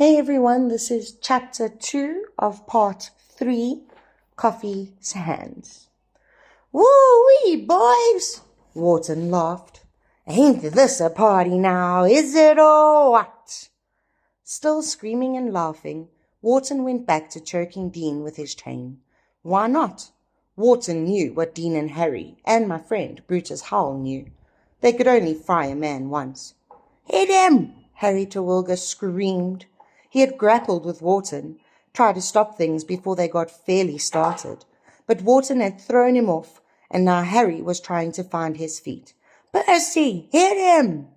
Hey everyone, this is chapter 2 of part 3, Coffee's Hands. Woo-wee, boys! Wharton laughed. Ain't this a party now, is it or what? Still screaming and laughing, Wharton went back to choking Dean with his chain. Why not? Wharton knew what Dean and Harry and my friend Brutus Howell knew. They could only fry a man once. Hit him! Harry Terwilliger screamed. He had grappled with Wharton, tried to stop things before they got fairly started. But Wharton had thrown him off, and now Harry was trying to find his feet. Percy, hit him!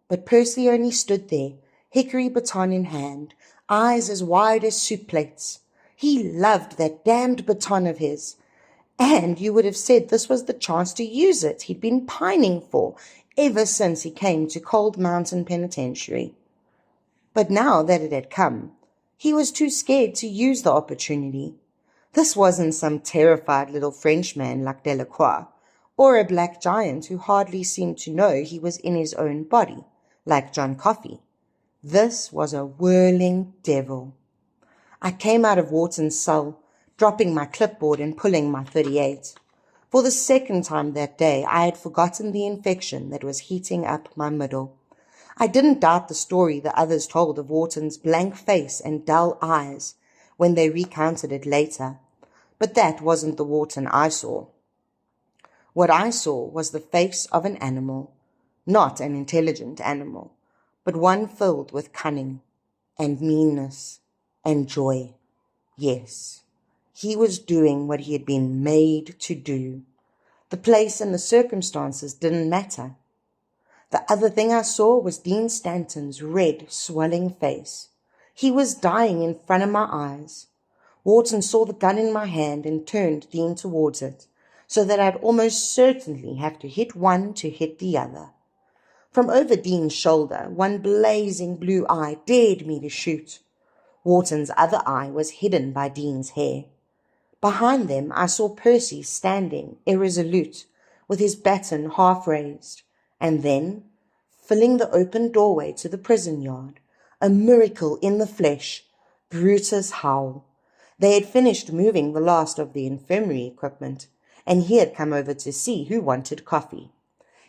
But Percy only stood there, hickory baton in hand, eyes as wide as soup plates. He loved that damned baton of his. And you would have said this was the chance to use it he'd been pining for ever since he came to Cold Mountain Penitentiary. But now that it had come, he was too scared to use the opportunity. This wasn't some terrified little Frenchman like Delacroix, or a black giant who hardly seemed to know he was in his own body, like John Coffey. This was a whirling devil. I came out of Wharton's cell, dropping my clipboard and pulling my 38. For the second time that day, I had forgotten the infection that was heating up my middle. I didn't doubt the story the others told of Wharton's blank face and dull eyes when they recounted it later, but that wasn't the Wharton I saw. What I saw was the face of an animal, not an intelligent animal, but one filled with cunning and meanness and joy. Yes, he was doing what he had been made to do. The place and the circumstances didn't matter. The other thing I saw was Dean Stanton's red, swelling face. He was dying in front of my eyes. Wharton saw the gun in my hand and turned Dean towards it, so that I'd almost certainly have to hit one to hit the other. From over Dean's shoulder, one blazing blue eye dared me to shoot. Wharton's other eye was hidden by Dean's hair. Behind them I saw Percy standing, irresolute, with his baton half raised. And then, filling the open doorway to the prison yard, a miracle in the flesh, Brutus Howell. They had finished moving the last of the infirmary equipment, and he had come over to see who wanted coffee.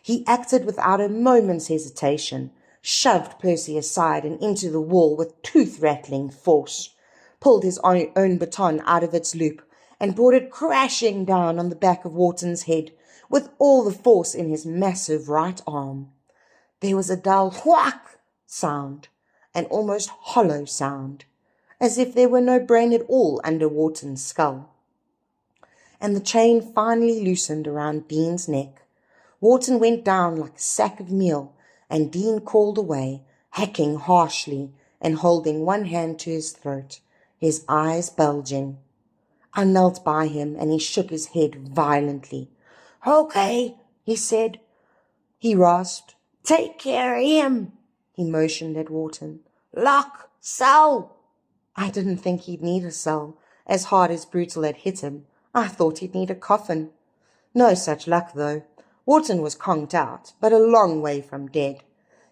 He acted without a moment's hesitation, shoved Percy aside and into the wall with tooth-rattling force, pulled his own baton out of its loop, and brought it crashing down on the back of Wharton's head, with all the force in his massive right arm. There was a dull whack sound, an almost hollow sound, as if there were no brain at all under Wharton's skull. And the chain finally loosened around Dean's neck. Wharton went down like a sack of meal, and Dean crawled away, hacking harshly and holding one hand to his throat, his eyes bulging. I knelt by him, and he shook his head violently. "Okay," he said. He rasped. "Take care of him." He motioned at Wharton. "Lock, cell." I didn't think he'd need a cell. As hard as Brutal had hit him, I thought he'd need a coffin. No such luck, though. Wharton was conked out, but a long way from dead.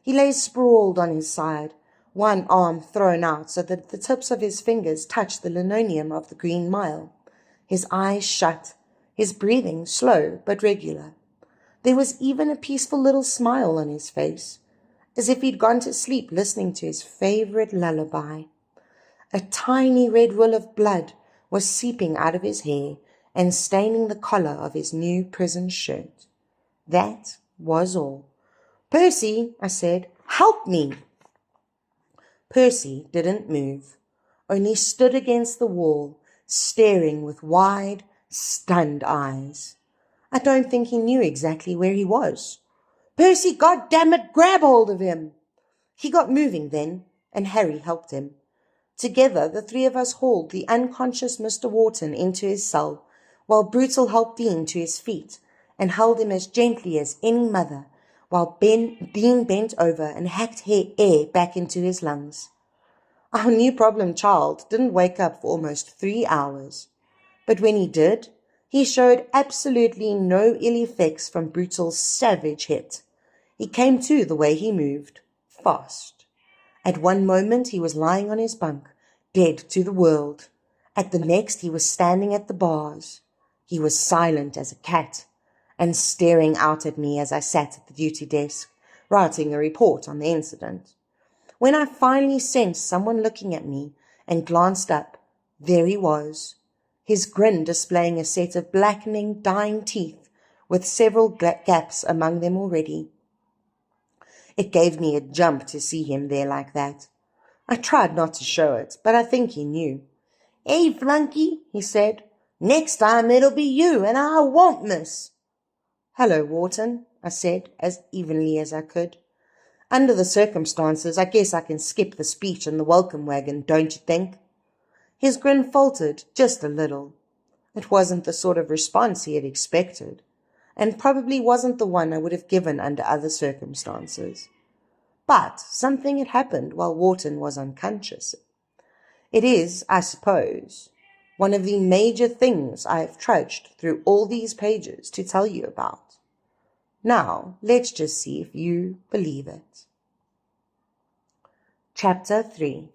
He lay sprawled on his side, one arm thrown out so that the tips of his fingers touched the linoleum of the Green Mile. His eyes shut, his breathing slow but regular. There was even a peaceful little smile on his face, as if he'd gone to sleep listening to his favorite lullaby. A tiny red rill of blood was seeping out of his hair and staining the collar of his new prison shirt. That was all. "Percy," I said, "help me." Percy didn't move, only stood against the wall, staring with wide, stunned eyes. I don't think he knew exactly where he was. "Percy, goddammit, grab hold of him!" He got moving then, and Harry helped him. Together, the three of us hauled the unconscious Mr. Wharton into his cell, while Brutal helped Dean to his feet and held him as gently as any mother, while Dean bent over and hacked air back into his lungs. Our new problem child didn't wake up for almost 3 hours. But when he did, he showed absolutely no ill effects from Brutal's savage hit. He came to the way he moved, fast. At one moment he was lying on his bunk, dead to the world. At the next he was standing at the bars. He was silent as a cat, and staring out at me as I sat at the duty desk, writing a report on the incident. When I finally sensed someone looking at me and glanced up, there he was, his grin displaying a set of blackening, dying teeth with several gaps among them already. It gave me a jump to see him there like that. I tried not to show it, but I think he knew. "Hey, flunky," he said, "next time it'll be you, and I won't miss." "Hello, Wharton," I said, as evenly as I could. "Under the circumstances, I guess I can skip the speech and the welcome wagon, don't you think?" His grin faltered just a little. It wasn't the sort of response he had expected, and probably wasn't the one I would have given under other circumstances. But something had happened while Wharton was unconscious. It is, I suppose, one of the major things I have trudged through all these pages to tell you about. Now, let's just see if you believe it. Chapter 3.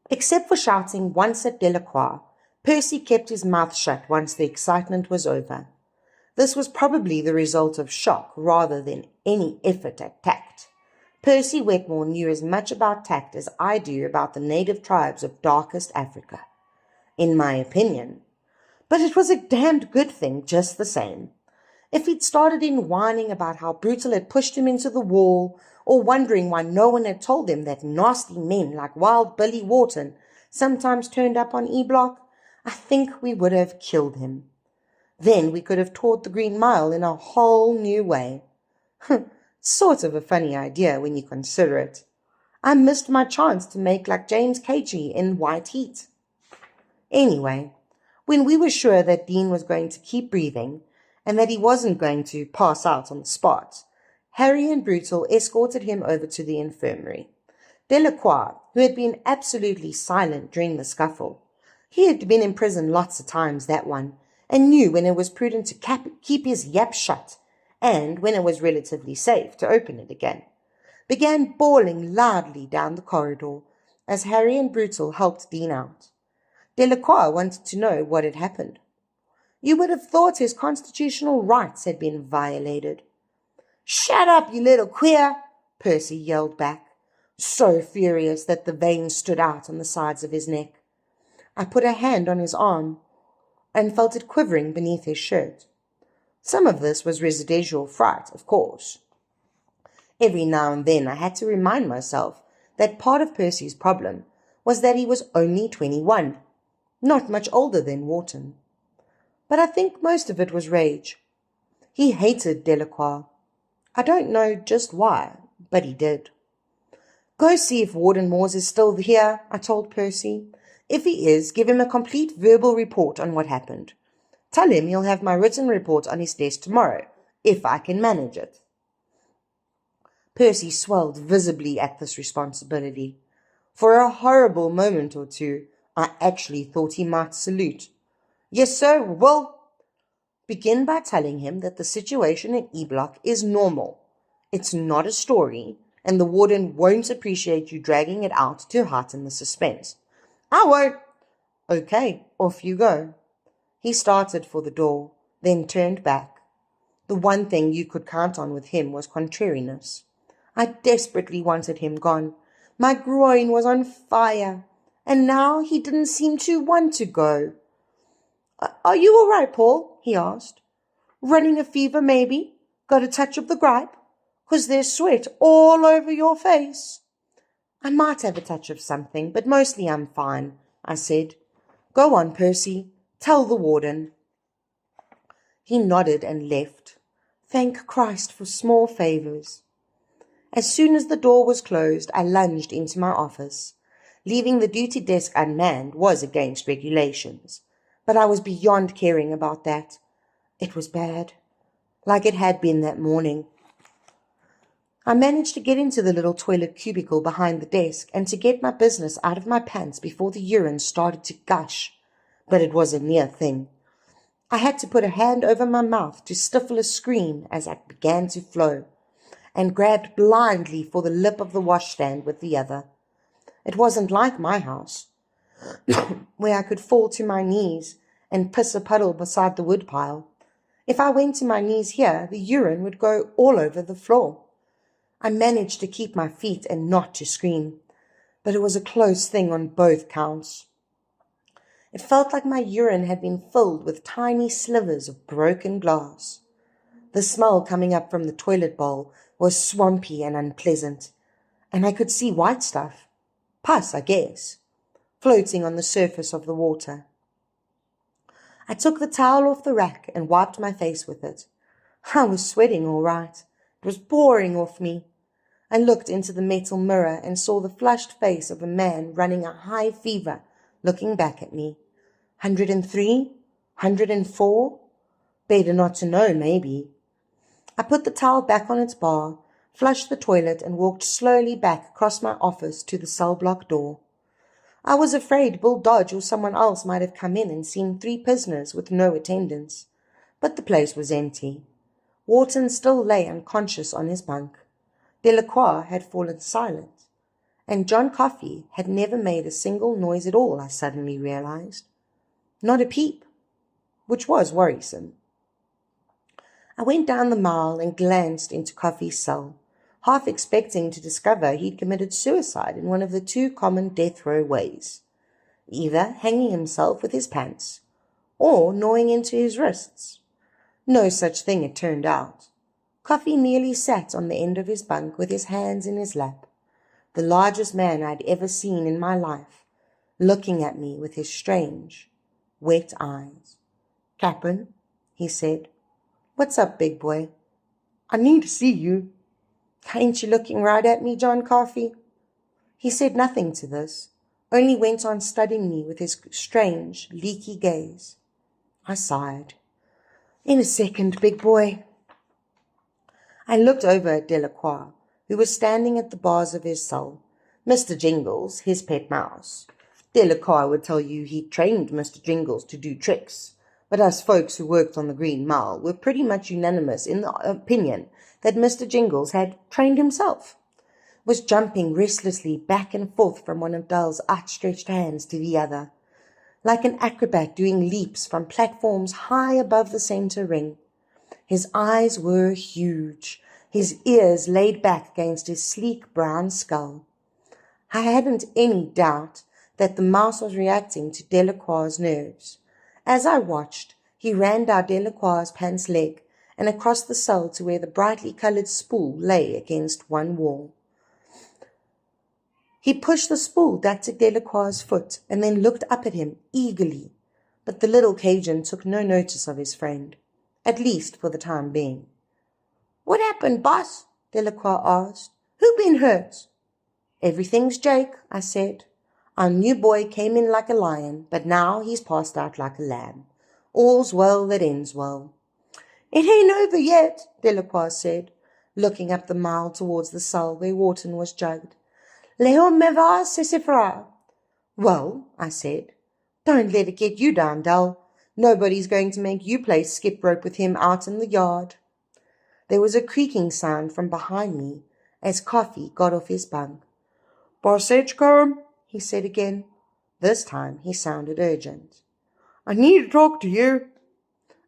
Except for shouting once at Delacroix, Percy kept his mouth shut once the excitement was over. This was probably the result of shock rather than any effort at tact. Percy Wetmore knew as much about tact as I do about the native tribes of darkest Africa, in my opinion. But it was a damned good thing just the same. If he'd started in whining about how Brutal had pushed him into the wall, or wondering why no one had told him that nasty men like Wild Billy Wharton sometimes turned up on E-Block, I think we would have killed him. Then we could have taught the Green Mile in a whole new way. Sort of a funny idea when you consider it. I missed my chance to make like James Cagey in White Heat. Anyway, when we were sure that Dean was going to keep breathing and that he wasn't going to pass out on the spot, Harry and Brutal escorted him over to the infirmary. Delacroix, who had been absolutely silent during the scuffle, he had been in prison lots of times, that one, and knew when it was prudent to keep his yap shut and when it was relatively safe to open it again, began bawling loudly down the corridor as Harry and Brutal helped Dean out. Delacroix wanted to know what had happened. You would have thought his constitutional rights had been violated. "Shut up, you little queer!" Percy yelled back, so furious that the veins stood out on the sides of his neck. I put a hand on his arm and felt it quivering beneath his shirt. Some of this was residual fright, of course. Every now and then I had to remind myself that part of Percy's problem was that he was only 21, not much older than Wharton. But I think most of it was rage. He hated Delacroix. I don't know just why, but he did. "Go see if Warden Moores is still here," I told Percy. "If he is, give him a complete verbal report on what happened. Tell him he'll have my written report on his desk tomorrow, if I can manage it." Percy swelled visibly at this responsibility. For a horrible moment or two, I actually thought he might salute. "Yes, sir, well." "Begin by telling him that the situation in E-Block is normal. It's not a story, and the warden won't appreciate you dragging it out to heighten the suspense." "I won't." "Okay, off you go." He started for the door, then turned back. The one thing you could count on with him was contrariness. I desperately wanted him gone. My groin was on fire, and now he didn't seem to want to go. "Are you all right, Paul?" he asked. "Running a fever, maybe? Got a touch of the gripe? 'Cause there's sweat all over your face." "I might have a touch of something, but mostly I'm fine," I said. "Go on, Percy. Tell the warden." He nodded and left. Thank Christ for small favours. As soon as the door was closed, I lunged into my office. Leaving the duty desk unmanned was against regulations, but I was beyond caring about that. It was bad, like it had been that morning. I managed to get into the little toilet cubicle behind the desk and to get my business out of my pants before the urine started to gush, but it was a near thing. I had to put a hand over my mouth to stifle a scream as it began to flow. and grabbed blindly for the lip of the washstand with the other. It wasn't like my house, where I could fall to my knees and piss a puddle beside the woodpile. If I went to my knees here, the urine would go all over the floor. I managed to keep my feet and not to scream, but it was a close thing on both counts. It felt like my urine had been filled with tiny slivers of broken glass. The smell coming up from the toilet bowl was swampy and unpleasant, and I could see white stuff, pus, I guess, floating on the surface of the water. I took the towel off the rack and wiped my face with it. I was sweating all right. It was pouring off me. I looked into the metal mirror and saw the flushed face of a man running a high fever, looking back at me. 103? 104? Better not to know, maybe. I put the towel back on its bar, flushed the toilet, and walked slowly back across my office to the cell block door. I was afraid Bill Dodge or someone else might have come in and seen 3 prisoners with no attendants, but the place was empty. Wharton still lay unconscious on his bunk. Delacroix had fallen silent, and John Coffey had never made a single noise at all, I suddenly realized. Not a peep, which was worrisome. I went down the mile and glanced into Coffey's cell, half expecting to discover he'd committed suicide in one of the 2 common death row ways, either hanging himself with his pants or gnawing into his wrists. No such thing it turned out. Coffey merely sat on the end of his bunk with his hands in his lap, the largest man I'd ever seen in my life, looking at me with his strange, wet eyes. "Cap'n," he said. "What's up, big boy?" "I need to see you." "Ain't you looking right at me, John Coffey?" He said nothing to this, only went on studying me with his strange, leaky gaze. I sighed. "In a second, big boy." I looked over at Delacroix, who was standing at the bars of his cell, Mr. Jingles, his pet mouse. Delacroix would tell you he'd trained Mr. Jingles to do tricks, but us folks who worked on the Green Mile were pretty much unanimous in the opinion that Mr. Jingles had trained himself, was jumping restlessly back and forth from one of Dell's outstretched hands to the other, like an acrobat doing leaps from platforms high above the center ring. His eyes were huge, his ears laid back against his sleek brown skull. I hadn't any doubt that the mouse was reacting to Delacroix's nerves. As I watched, he ran down Delacroix's pants leg and across the cell to where the brightly colored spool lay against one wall. He pushed the spool back to Delacroix's foot and then looked up at him eagerly, but the little Cajun took no notice of his friend, at least for the time being. "What happened, boss?" Delacroix asked. "Who been hurt?" "Everything's Jake," I said. "Our new boy came in like a lion, but now he's passed out like a lamb. All's well that ends well." "It ain't over yet," Delacroix said, looking up the mile towards the cell where Wharton was jugged. "Leo me va se fera." "Well," I said, "don't let it get you down, Dell. Nobody's going to make you play skip rope with him out in the yard." There was a creaking sound from behind me as Coffey got off his bunk. "Boss Edgecombe," he said again. This time he sounded urgent. "I need to talk to you."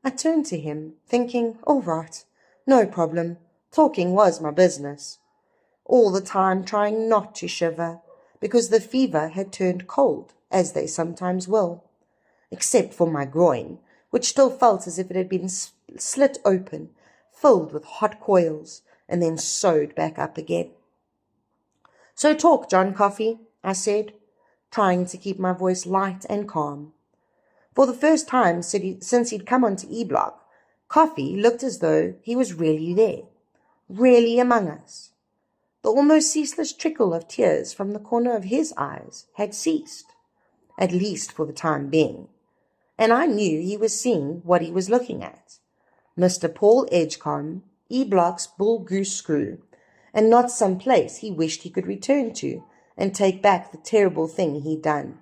I turned to him, thinking, all right, no problem. Talking was my business. All the time trying not to shiver, because the fever had turned cold, as they sometimes will, except for my groin, which still felt as if it had been slit open, filled with hot coils, and then sewed back up again. "So talk, John Coffey," I said, trying to keep my voice light and calm. For the first time since he'd come onto E-Block, Coffey looked as though he was really there, really among us. The almost ceaseless trickle of tears from the corner of his eyes had ceased, at least for the time being, and I knew he was seeing what he was looking at. Mr. Paul Edgecombe, E-Block's bull goose screw, and not some place he wished he could return to and take back the terrible thing he'd done.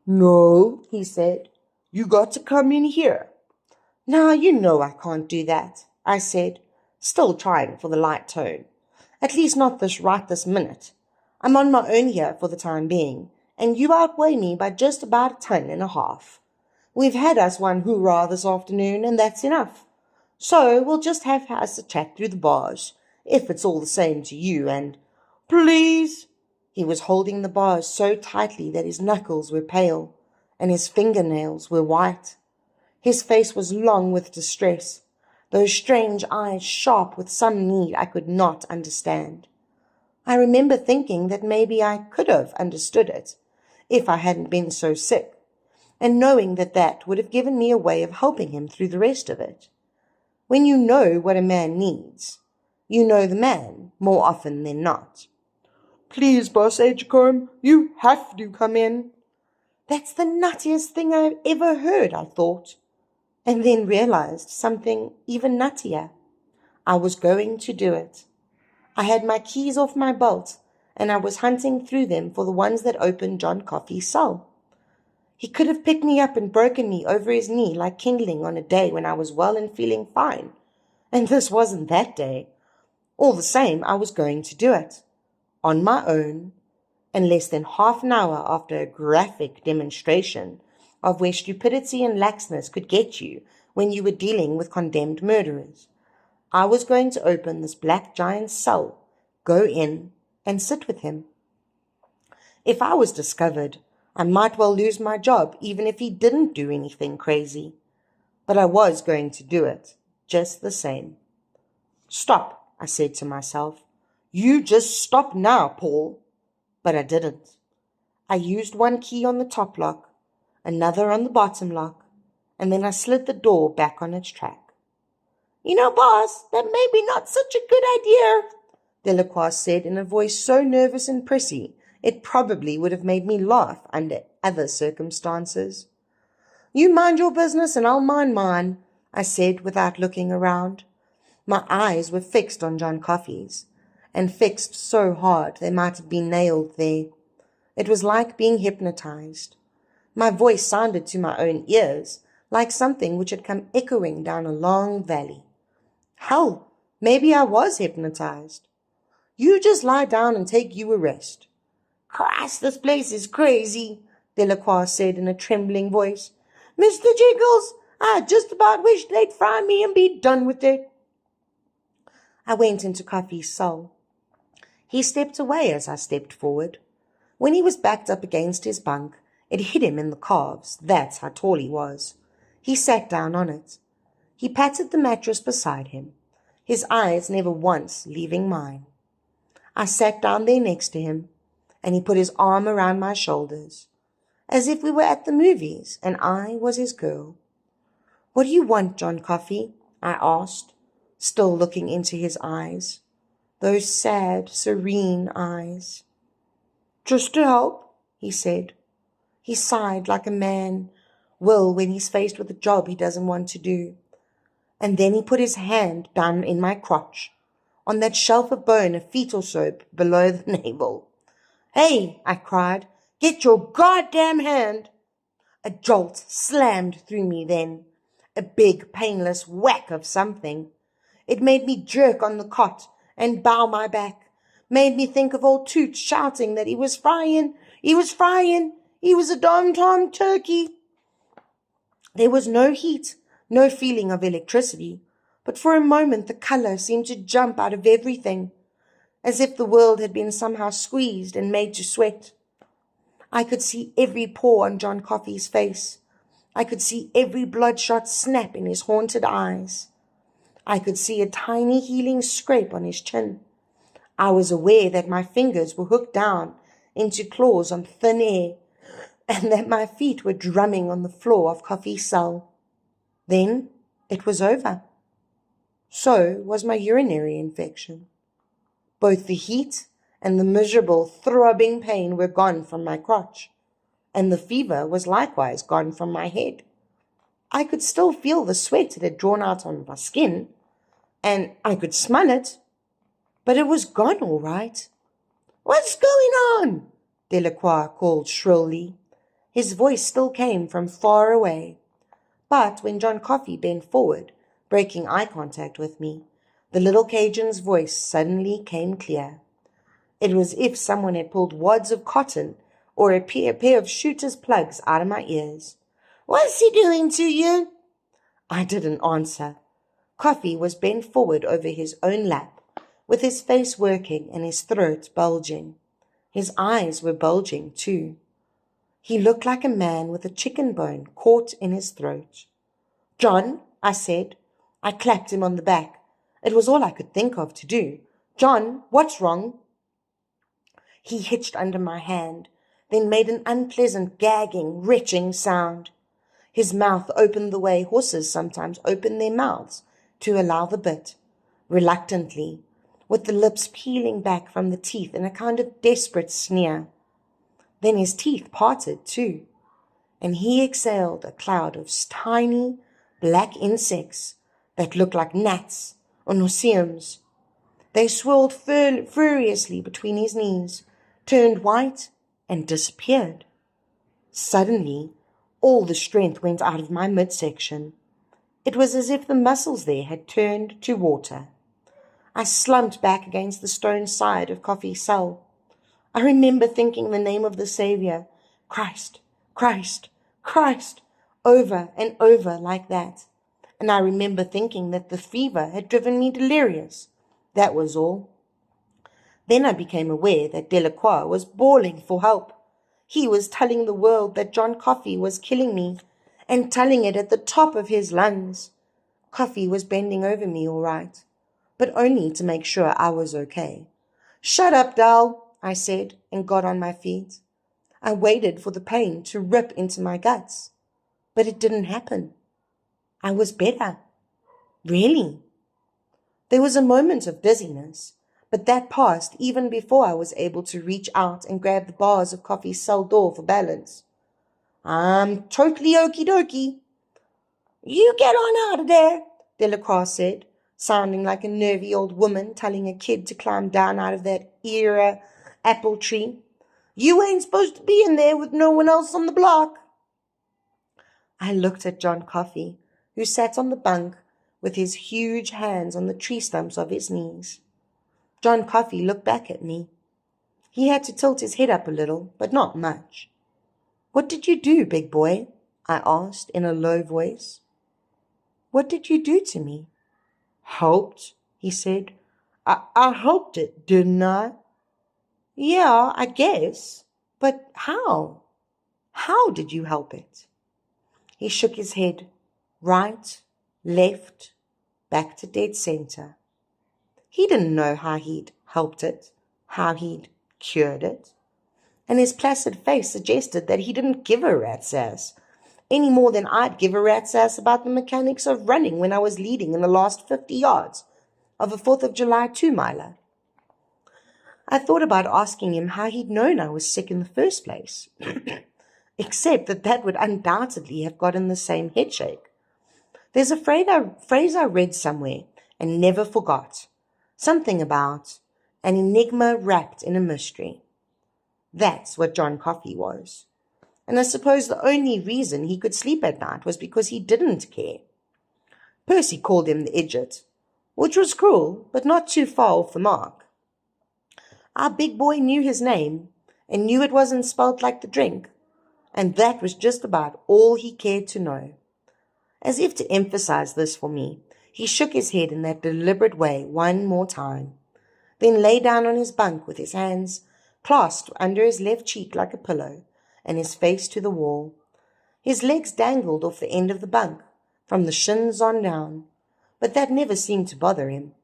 "No," he said, "you got to come in here." "Now, you know I can't do that," I said, still trying for the light tone. At least not this minute. I'm on my own here for the time being, and you outweigh me by just about 1.5 tons. We've had us one hoorah this afternoon, and that's enough. So we'll just have us a chat through the bars, if it's all the same to you, and— Please! He was holding the bars so tightly that his knuckles were pale, and his fingernails were white. His face was long with distress, those strange eyes sharp with some need I could not understand. I remember thinking that maybe I could have understood it, if I hadn't been so sick, and knowing that that would have given me a way of helping him through the rest of it. When you know what a man needs, you know the man more often than not. Please, Boss Edgecombe, you have to come in. That's the nuttiest thing I've ever heard, I thought, and then realized something even nuttier. I was going to do it. I had my keys off my belt, and I was hunting through them for the ones that opened John Coffey's cell. He could have picked me up and broken me over his knee like kindling on a day when I was well and feeling fine, and this wasn't that day. All the same, I was going to do it, on my own, and less than half an hour after a graphic demonstration of where stupidity and laxness could get you when you were dealing with condemned murderers. I was going to open this black giant's cell, go in, and sit with him. If I was discovered, I might well lose my job, even if he didn't do anything crazy. But I was going to do it, just the same. Stop, I said to myself. You just stop now, Paul. But I didn't. I used one key on the top lock, another on the bottom lock, and then I slid the door back on its track. You know, boss, that may be not such a good idea, Delacroix said in a voice so nervous and prissy it probably would have made me laugh under other circumstances. You mind your business and I'll mind mine, I said without looking around. My eyes were fixed on John Coffey's, and fixed so hard they might have been nailed there. It was like being hypnotized. My voice sounded to my own ears like something which had come echoing down a long valley. Hell, maybe I was hypnotized. You just lie down and take you a rest. Christ, this place is crazy, Delacroix said in a trembling voice. Mr. Jiggles, I just about wish they'd fry me and be done with it. I went into Coffey's cell. He stepped away as I stepped forward. When he was backed up against his bunk, it hit him in the calves. That's how tall he was. He sat down on it. He patted the mattress beside him, his eyes never once leaving mine. I sat down there next to him, and he put his arm around my shoulders, as if we were at the movies and I was his girl. What do you want, John Coffey? I asked, still looking into his eyes, those sad, serene eyes. Just to help, he said. He sighed like a man will when he's faced with a job he doesn't want to do. And then he put his hand down in my crotch, on that shelf of bone a feet or so below the navel. Hey, I cried, get your goddamn hand. A jolt slammed through me then, a big, painless whack of something. It made me jerk on the cot and bow my back, made me think of old Toots shouting that he was frying, he was a dom-tom turkey. There was no heat, no feeling of electricity, but for a moment the colour seemed to jump out of everything, as if the world had been somehow squeezed and made to sweat. I could see every pore on John Coffey's face. I could see every bloodshot snap in his haunted eyes. I could see a tiny healing scrape on his chin. I was aware that my fingers were hooked down into claws on thin air, and that my feet were drumming on the floor of Coffey's cell. Then it was over. So was my urinary infection. Both the heat and the miserable, throbbing pain were gone from my crotch, and the fever was likewise gone from my head. I could still feel the sweat it had drawn out on my skin, and I could smell it, but it was gone all right. What's going on? Delacroix called shrilly. His voice still came from far away, but when John Coffey bent forward, breaking eye contact with me, The little Cajun's voice suddenly came clear. It was as if someone had pulled wads of cotton or a pair of shooter's plugs out of my ears. "What's he doing to you?" I didn't answer. Coffey was bent forward over his own lap, with his face working and his throat bulging. His eyes were bulging too. He looked like a man with a chicken bone caught in his throat. "John," I said. I clapped him on the back. It was all I could think of to do. "John, what's wrong?" He hitched under my hand, then made an unpleasant, gagging, retching sound. His mouth opened the way horses sometimes open their mouths to allow the bit, reluctantly, with the lips peeling back from the teeth in a kind of desperate sneer. Then his teeth parted too, and he exhaled a cloud of tiny black insects that looked like gnats or nauseums. They swirled furiously between his knees, turned white, and disappeared. Suddenly, all the strength went out of my midsection. It was as if the muscles there had turned to water. I slumped back against the stone side of Coffey's cell. I remember thinking the name of the Saviour, Christ, Christ, Christ, over and over like that. And I remember thinking that the fever had driven me delirious. That was all. Then I became aware that Delacroix was bawling for help. He was telling the world that John Coffey was killing me, and telling it at the top of his lungs. Coffey was bending over me all right, but only to make sure I was okay. "Shut up, Dal," I said, and got on my feet. I waited for the pain to rip into my guts, but it didn't happen. I was better. Really. There was a moment of dizziness, but that passed even before I was able to reach out and grab the bars of Coffey's cell door for balance. "I'm totally okie dokie." "You get on out of there," Delacroix said, sounding like a nervy old woman telling a kid to climb down out of that era apple tree. "You ain't supposed to be in there with no one else on the block." I looked at John Coffey, who sat on the bunk with his huge hands on the tree stumps of his knees. John Coffey looked back at me. He had to tilt his head up a little, but not much. "What did you do, big boy?" I asked in a low voice. "What did you do to me?" "Helped," he said. I helped it, didn't I?" "Yeah, I guess. But how? How did you help it?" He shook his head, right, left, back to dead center. He didn't know how he'd helped it, how he'd cured it. And his placid face suggested that he didn't give a rat's ass, any more than I'd give a rat's ass about the mechanics of running when I was leading in the last 50 yards of a 4th of July 2-miler. I thought about asking him how he'd known I was sick in the first place, except that would undoubtedly have gotten the same headshake. There's a phrase I read somewhere and never forgot, something about an enigma wrapped in a mystery. That's what John Coffey was. And I suppose the only reason he could sleep at night was because he didn't care. Percy called him the idiot, which was cruel, but not too far off the mark. Our big boy knew his name, and knew it wasn't spelt like the drink, and that was just about all he cared to know. As if to emphasize this for me, he shook his head in that deliberate way one more time, then lay down on his bunk with his hands clasped under his left cheek like a pillow, and his face to the wall. His legs dangled off the end of the bunk, from the shins on down, but that never seemed to bother him.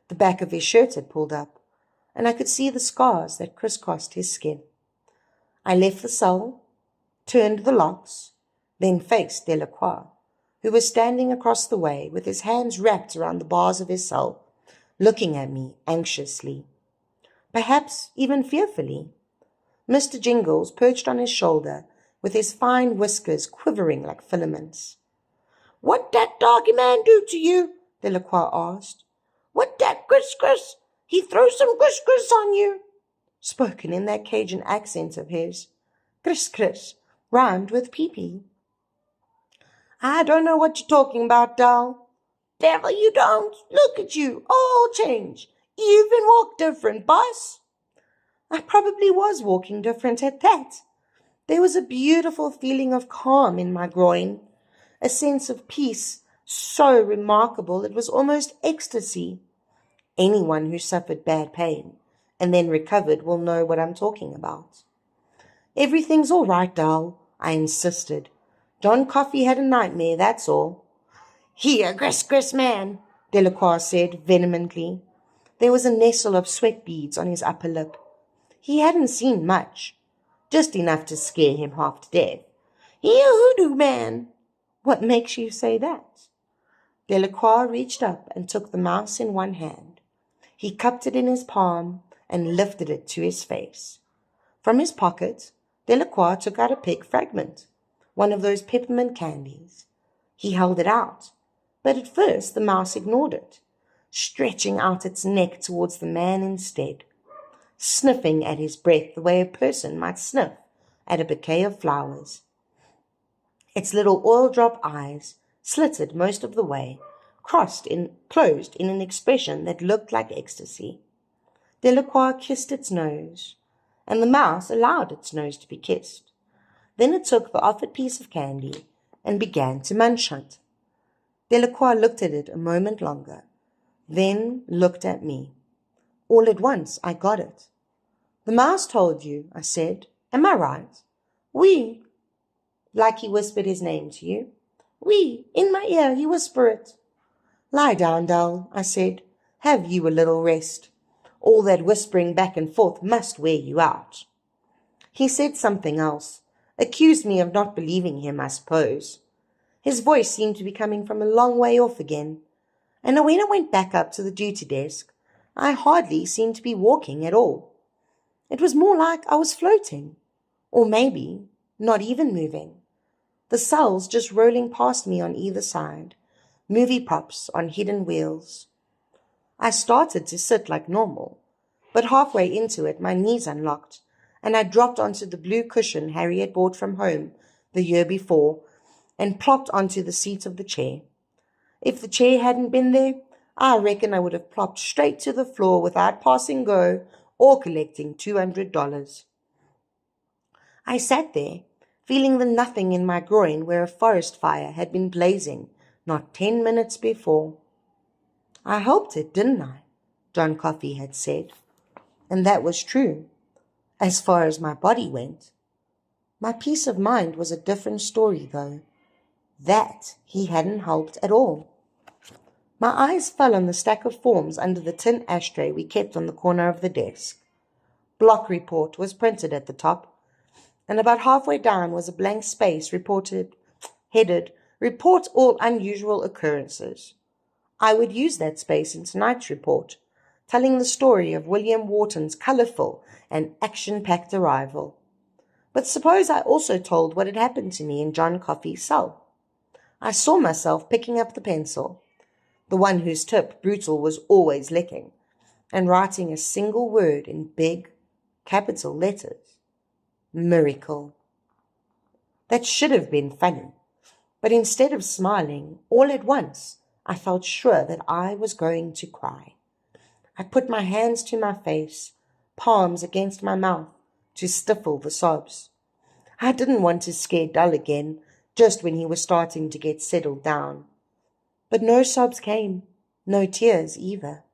The back of his shirt had pulled up, and I could see the scars that crisscrossed his skin. I left the cell, turned the locks, then faced Delacroix, who was standing across the way with his hands wrapped around the bars of his cell, looking at me anxiously, perhaps even fearfully. Mr. Jingles perched on his shoulder, with his fine whiskers quivering like filaments. "What dat doggy man do to you?" Delacroix asked. "What dat Chris? He throw some Chris on you?" Spoken in that Cajun accent of his. Chris rhymed with pee-pee. "I don't know what you're talking about, Dal." Devil you don't. Look at you, all changed. You even walk different, boss. I probably was walking different at that. There was a beautiful feeling of calm in my groin, a sense of peace so remarkable it was almost ecstasy. Anyone who suffered bad pain and then recovered will know what I'm talking about. Everything's all right, doll, I insisted. John Coffey had a nightmare, that's all. Here, Gris man, Delacroix said vehemently. There was a nestle of sweat beads on his upper lip. He hadn't seen much, just enough to scare him half to death. Here, hoodoo man. What makes you say that? Delacroix reached up and took the mouse in one hand. He cupped it in his palm and lifted it to his face. From his pocket, Delacroix took out a pig fragment, one of those peppermint candies. He held it out, but at first the mouse ignored it, stretching out its neck towards the man instead, sniffing at his breath the way a person might sniff at a bouquet of flowers. Its little oil-drop eyes, slitted most of the way, closed in an expression that looked like ecstasy. Delacroix kissed its nose, and the mouse allowed its nose to be kissed. Then it took the offered piece of candy and began to munch it. Delacroix looked at it a moment longer, then looked at me. All at once I got it. The mouse told you, I said. Am I right? Oui. Like he whispered his name to you. Oui, in my ear he whispered it. Lie down, doll, I said. Have you a little rest. All that whispering back and forth must wear you out. He said something else, accused me of not believing him, I suppose. His voice seemed to be coming from a long way off again, and when I went back up to the duty desk, I hardly seemed to be walking at all. It was more like I was floating, or maybe not even moving. The cells just rolling past me on either side, movie props on hidden wheels. I started to sit like normal, but halfway into it my knees unlocked, and I dropped onto the blue cushion Harry had bought from home the year before, and plopped onto the seat of the chair. If the chair hadn't been there, I reckon I would have plopped straight to the floor without passing go or collecting $200. I sat there, feeling the nothing in my groin where a forest fire had been blazing not 10 minutes before. I helped it, didn't I? John Coffey had said. And that was true, as far as my body went. My peace of mind was a different story, though. That he hadn't helped at all. My eyes fell on the stack of forms under the tin ashtray we kept on the corner of the desk. Block report was printed at the top, and about halfway down was a blank space headed, Report all unusual occurrences. I would use that space in tonight's report, telling the story of William Wharton's colourful and action-packed arrival. But suppose I also told what had happened to me in John Coffey's cell. I saw myself picking up the pencil, the one whose tip Brutal was always licking, and writing a single word in big, capital letters. Miracle. That should have been funny, but instead of smiling, all at once, I felt sure that I was going to cry. I put my hands to my face, palms against my mouth, to stifle the sobs. I didn't want to scare Dull again, just when he was starting to get settled down. But no sobs came, no tears either.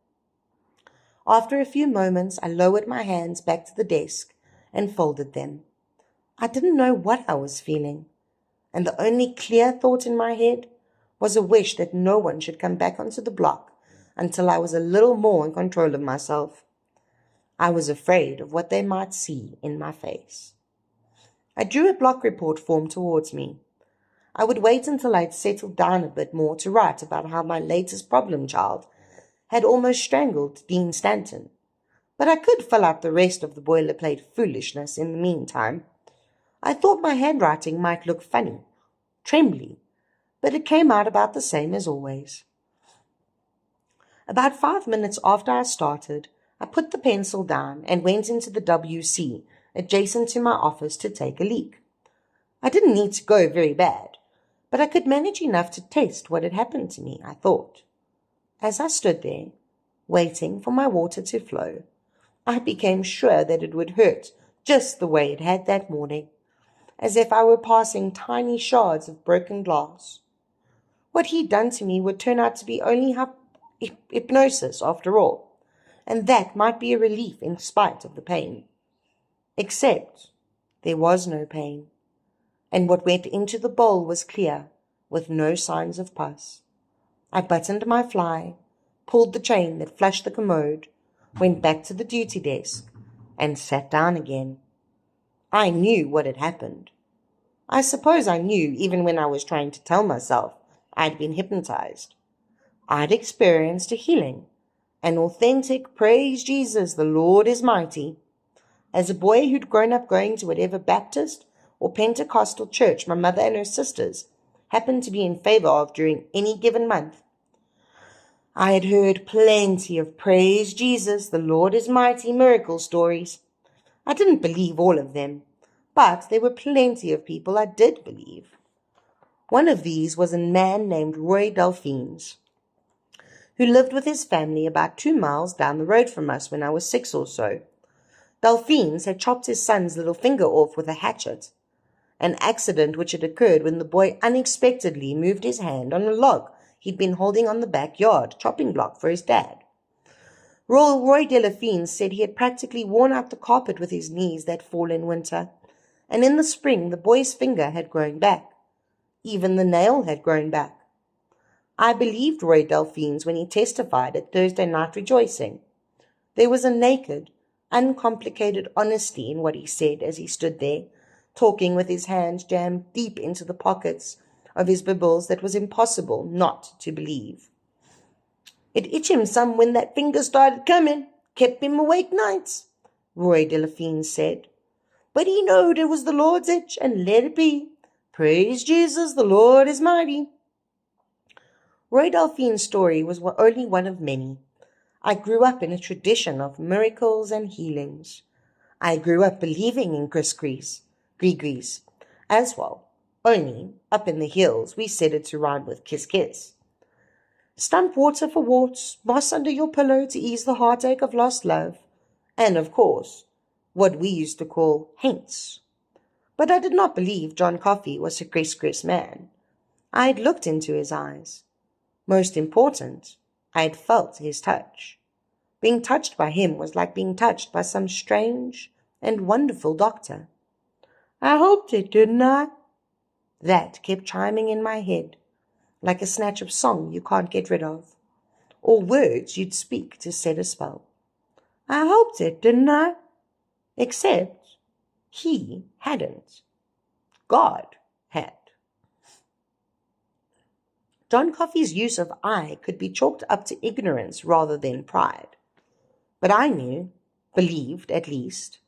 After a few moments, I lowered my hands back to the desk and folded them. I didn't know what I was feeling, and the only clear thought in my head was a wish that no one should come back onto the block until I was a little more in control of myself. I was afraid of what they might see in my face. I drew a block report form towards me. I would wait until I'd settled down a bit more to write about how my latest problem child had almost strangled Dean Stanton, but I could fill out the rest of the boilerplate foolishness in the meantime. I thought my handwriting might look funny, trembly, but it came out about the same as always. About 5 minutes after I started, I put the pencil down and went into the WC adjacent to my office to take a leak. I didn't need to go very bad, but I could manage enough to test what had happened to me, I thought. As I stood there, waiting for my water to flow, I became sure that it would hurt just the way it had that morning, as if I were passing tiny shards of broken glass. What he'd done to me would turn out to be only hypnosis after all, and that might be a relief in spite of the pain. Except there was no pain, and what went into the bowl was clear, with no signs of pus. I buttoned my fly, pulled the chain that flushed the commode, went back to the duty desk, and sat down again. I knew what had happened. I suppose I knew even when I was trying to tell myself I'd been hypnotized. I'd experienced a healing, an authentic praise Jesus, the Lord is mighty. As a boy who'd grown up going to whatever Baptist or Pentecostal church my mother and her sisters happened to be in favor of during any given month, I had heard plenty of praise Jesus, the Lord is mighty miracle stories. I didn't believe all of them, but there were plenty of people I did believe. One of these was a man named Roy Delphines, who lived with his family about 2 miles down the road from us when I was 6 or so. Delphines had chopped his son's little finger off with a hatchet, an accident which had occurred when the boy unexpectedly moved his hand on a log he'd been holding on the backyard chopping block for his dad. Roy Delphines said he had practically worn out the carpet with his knees that fall in winter, and in the spring the boy's finger had grown back. Even the nail had grown back. I believed Roy Delphines when he testified at Thursday night rejoicing. There was a naked, uncomplicated honesty in what he said as he stood there, talking with his hands jammed deep into the pockets of his bibbles that was impossible not to believe. It itched him some when that finger started coming, kept him awake nights, Roy Delphines said. But he knowed it was the Lord's itch and let it be. Praise Jesus, the Lord is mighty. Roy Delphines' story was only one of many. I grew up in a tradition of miracles and healings. I grew up believing in Grease as well. Only, up in the hills, we said it to rhyme with kiss kiss. Stump water for warts, moss under your pillow to ease the heartache of lost love, and, of course, what we used to call haints. But I did not believe John Coffey was a Grease man. I had looked into his eyes. Most important, I had felt his touch. Being touched by him was like being touched by some strange and wonderful doctor. I hoped it, didn't I? That kept chiming in my head, like a snatch of song you can't get rid of, or words you'd speak to set a spell. I hoped it, didn't I? Except he hadn't. God had. John Coffey's use of I could be chalked up to ignorance rather than pride. But I knew, believed at least,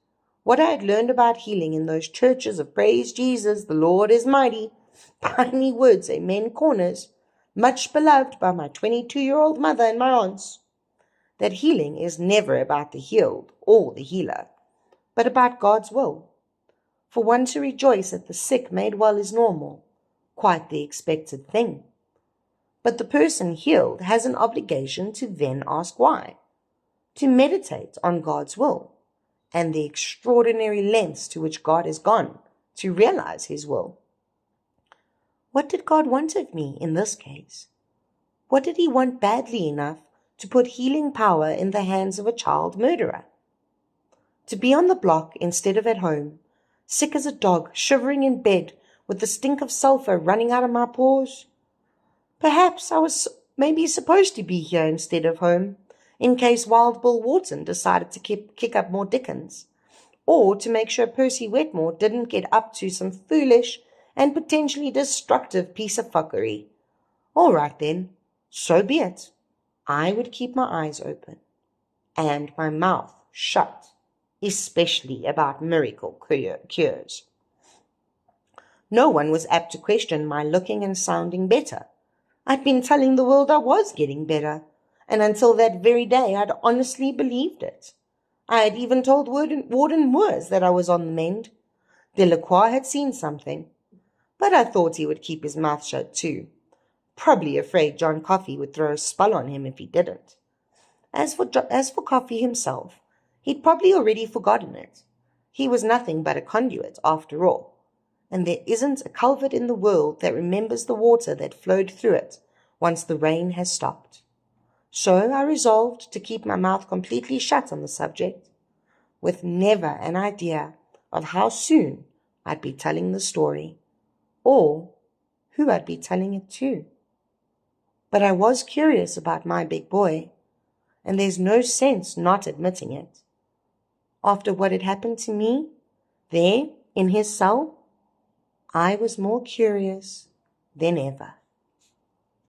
what I had learned about healing in those churches of praise Jesus, the Lord is mighty, piney woods, amen corners, much beloved by my 22-year-old mother and my aunts, that healing is never about the healed or the healer, but about God's will. For one to rejoice at the sick made well is normal, quite the expected thing. But the person healed has an obligation to then ask why, to meditate on God's will and the extraordinary lengths to which God has gone to realize his will. What did God want of me in this case? What did he want badly enough to put healing power in the hands of a child murderer? To be on the block instead of at home, sick as a dog, shivering in bed with the stink of sulfur running out of my pores? Perhaps I was maybe supposed to be here instead of home, in case Wild Billy Wharton decided to kick up more Dickens, or to make sure Percy Wetmore didn't get up to some foolish and potentially destructive piece of fuckery. All right then, so be it. I would keep my eyes open and my mouth shut, especially about miracle cures. No one was apt to question my looking and sounding better. I'd been telling the world I was getting better, and until that very day I'd honestly believed it. I had even told Warden Moores that I was on the mend. Delacroix had seen something, but I thought he would keep his mouth shut too. probably afraid John Coffey would throw a spell on him if he didn't. As for Coffey himself, he'd probably already forgotten it. He was nothing but a conduit, after all, and there isn't a culvert in the world that remembers the water that flowed through it once the rain has stopped. So I resolved to keep my mouth completely shut on the subject, with never an idea of how soon I'd be telling the story, or who I'd be telling it to. But I was curious about my big boy, and there's no sense not admitting it. After what had happened to me, there, in his cell, I was more curious than ever.